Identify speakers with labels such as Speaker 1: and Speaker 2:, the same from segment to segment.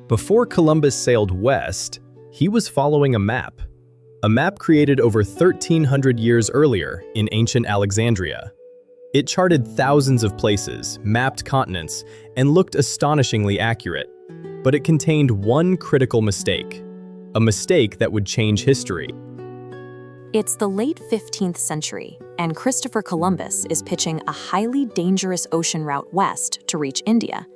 Speaker 1: Before Columbus sailed west, he was following a map created over 1,300 years earlier in ancient Alexandria. It charted thousands of places, mapped continents, and looked astonishingly accurate. But it contained one critical mistake, a mistake that would change history.
Speaker 2: It's the late 15th century, and Christopher Columbus is pitching a highly dangerous ocean route west to reach India.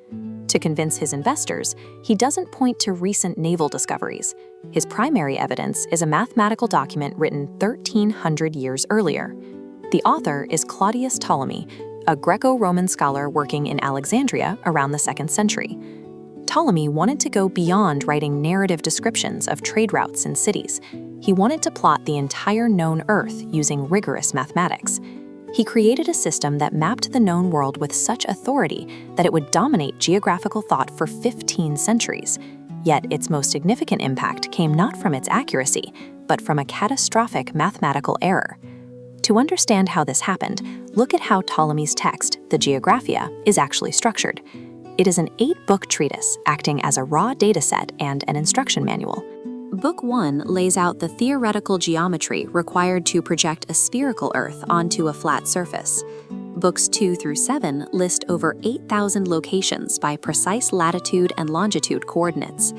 Speaker 2: To convince his investors, he doesn't point to recent naval discoveries. His primary evidence is a mathematical document written 1,300 years earlier. The author is Claudius Ptolemy, a Greco-Roman scholar working in Alexandria around the 2nd century. Ptolemy wanted to go beyond writing narrative descriptions of trade routes and cities. He wanted to plot the entire known Earth using rigorous mathematics. He created a system that mapped the known world with such authority that it would dominate geographical thought for 15 centuries. Yet its most significant impact came not from its accuracy, but from a catastrophic mathematical error. To understand how this happened, look at how Ptolemy's text, the Geographia, is actually structured. It is an 8-book treatise acting as a raw dataset and an instruction manual. Book 1 lays out the theoretical geometry required to project a spherical Earth onto a flat surface. Books 2 through 7 list over 8,000 locations by precise latitude and longitude coordinates.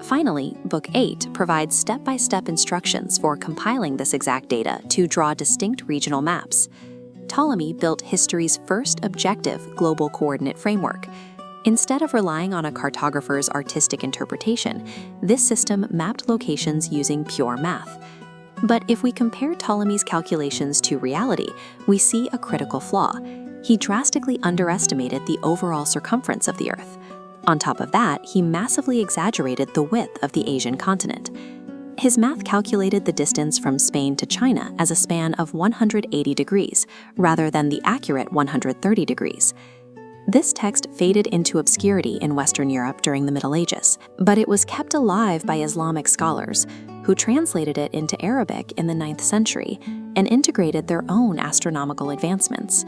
Speaker 2: Finally, Book 8 provides step-by-step instructions for compiling this exact data to draw distinct regional maps. Ptolemy built history's first objective global coordinate framework. Instead of relying on a cartographer's artistic interpretation, this system mapped locations using pure math. But if we compare Ptolemy's calculations to reality, we see a critical flaw. He drastically underestimated the overall circumference of the Earth. On top of that, he massively exaggerated the width of the Asian continent. His math calculated the distance from Spain to China as a span of 180 degrees, rather than the accurate 130 degrees. This text faded into obscurity in Western Europe during the Middle Ages, but it was kept alive by Islamic scholars, who translated it into Arabic in the 9th century and integrated their own astronomical advancements.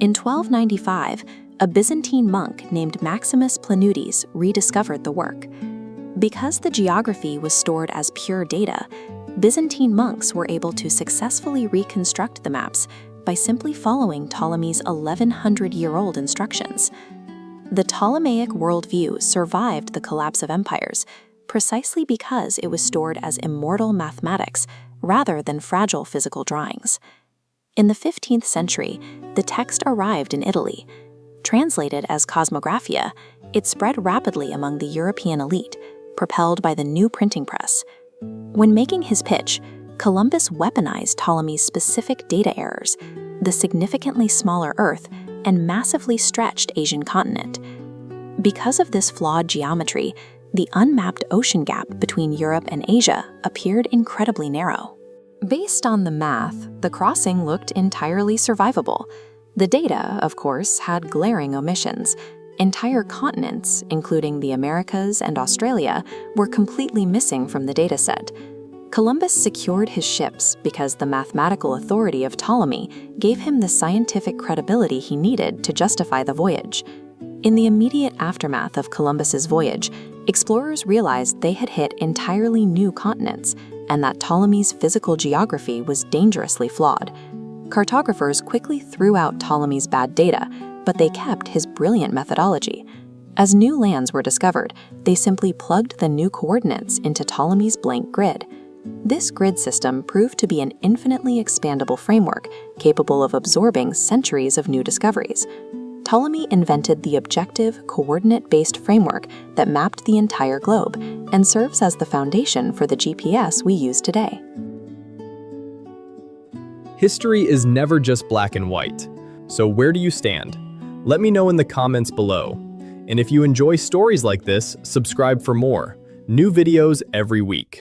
Speaker 2: In 1295, a Byzantine monk named Maximus Planudes rediscovered the work. Because the geography was stored as pure data, Byzantine monks were able to successfully reconstruct the maps by simply following Ptolemy's 1,100-year-old instructions. The Ptolemaic worldview survived the collapse of empires precisely because it was stored as immortal mathematics rather than fragile physical drawings. In the 15th century, the text arrived in Italy. Translated as Cosmographia, it spread rapidly among the European elite, propelled by the new printing press. When making his pitch, Columbus weaponized Ptolemy's specific data errors, the significantly smaller Earth and massively stretched Asian continent. Because of this flawed geometry, the unmapped ocean gap between Europe and Asia appeared incredibly narrow. Based on the math, the crossing looked entirely survivable. The data, of course, had glaring omissions. Entire continents, including the Americas and Australia, were completely missing from the dataset. Columbus secured his ships because the mathematical authority of Ptolemy gave him the scientific credibility he needed to justify the voyage. In the immediate aftermath of Columbus's voyage, explorers realized they had hit entirely new continents and that Ptolemy's physical geography was dangerously flawed. Cartographers quickly threw out Ptolemy's bad data, but they kept his brilliant methodology. As new lands were discovered, they simply plugged the new coordinates into Ptolemy's blank grid. This grid system proved to be an infinitely expandable framework capable of absorbing centuries of new discoveries. Ptolemy invented the objective, coordinate-based framework that mapped the entire globe and serves as the foundation for the GPS we use today.
Speaker 1: History is never just black and white. So where do you stand? Let me know in the comments below. And if you enjoy stories like this, subscribe for more. New videos every week.